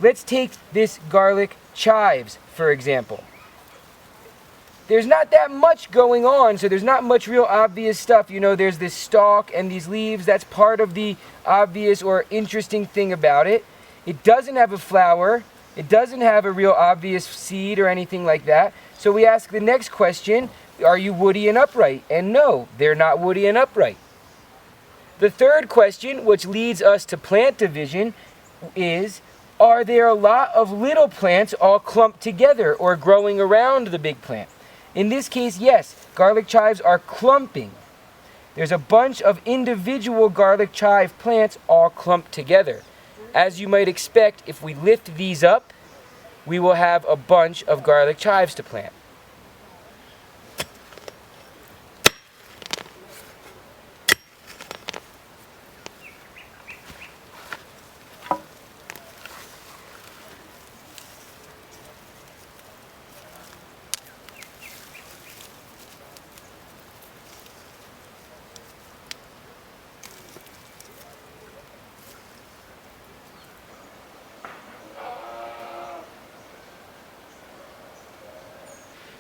Let's take this garlic chives, for example. There's not that much going on, so there's not much real obvious stuff. You know, there's this stalk and these leaves. That's part of the obvious or interesting thing about it. It doesn't have a flower. It doesn't have a real obvious seed or anything like that. So we ask the next question, are you woody and upright? And no, they're not woody and upright. The third question, which leads us to plant division, is, are there a lot of little plants all clumped together or growing around the big plant? In this case, yes, garlic chives are clumping. There's a bunch of individual garlic chive plants all clumped together. As you might expect, if we lift these up, we will have a bunch of garlic chives to plant.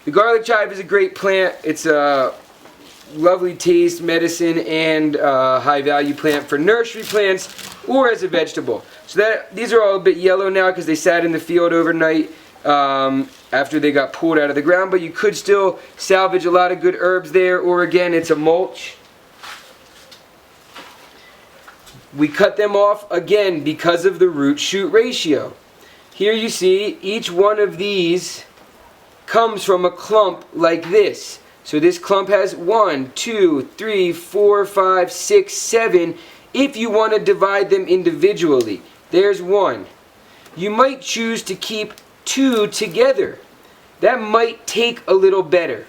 The garlic chive is a great plant. It's a lovely taste, medicine, and high value plant for nursery plants or as a vegetable. So these are all a bit yellow now because they sat in the field overnight after they got pulled out of the ground, but you could still salvage a lot of good herbs there, or again, it's a mulch. We cut them off again because of the root-shoot ratio. Here you see each one of these comes from a clump like this. So this clump has 1, 2, 3, 4, 5, 6, 7. If you want to divide them individually, there's 1. You might choose to keep 2 together. That might take a little better.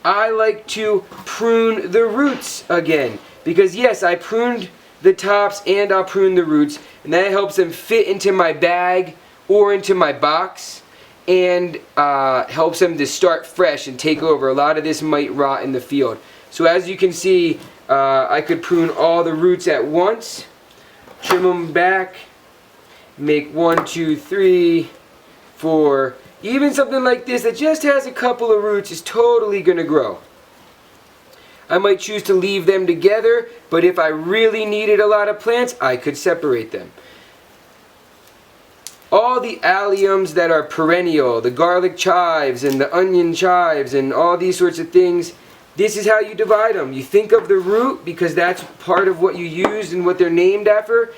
I like to prune the roots again, because yes, I pruned the tops and I'll prune the roots, and that helps them fit into my bag or into my box, and helps them to start fresh and take over. A lot of this might rot in the field. So as you can see, I could prune all the roots at once, trim them back, make 1, 2, 3, 4. Even something like this that just has a couple of roots is totally going to grow. I might choose to leave them together, but if I really needed a lot of plants, I could separate them. All the alliums that are perennial, the garlic chives and the onion chives and all these sorts of things, this is how you divide them. You think of the root because that's part of what you use and what they're named after.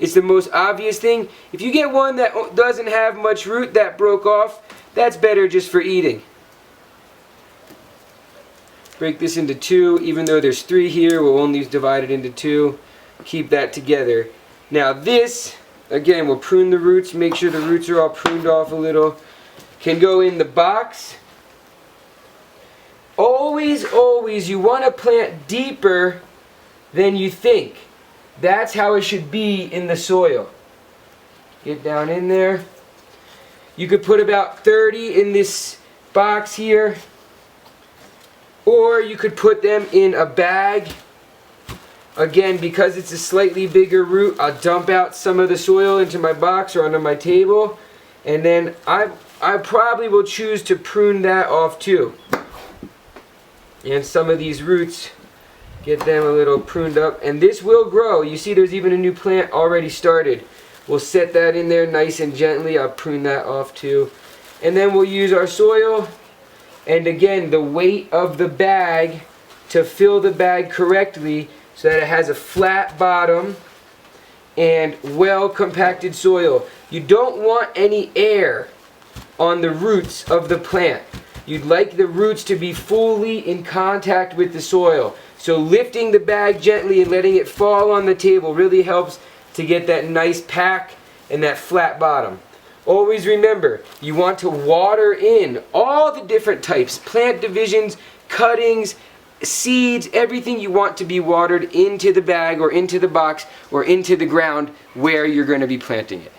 It's the most obvious thing. If you get one that doesn't have much root that broke off, that's better just for eating. Break this into 2. Even though there's 3 here, we'll only divide it into 2. Keep that together. Now this, again, we'll prune the roots, make sure the roots are all pruned off a little. Can go in the box. Always, always, you want to plant deeper than you think. That's how it should be in the soil. Get down in there. You could put about 30 in this box here. Or you could put them in a bag. Again, because it's a slightly bigger root, I'll dump out some of the soil into my box or onto my table. And then I probably will choose to prune that off too. And some of these roots, get them a little pruned up. And this will grow. You see there's even a new plant already started. We'll set that in there nice and gently. I'll prune that off too. And then we'll use our soil. And again, the weight of the bag to fill the bag correctly so that it has a flat bottom and well compacted soil. You don't want any air on the roots of the plant. You'd like the roots to be fully in contact with the soil. So lifting the bag gently and letting it fall on the table really helps to get that nice pack and that flat bottom. Always remember, you want to water in all the different types, plant divisions, cuttings, seeds, everything you want to be watered into the bag or into the box or into the ground where you're going to be planting it.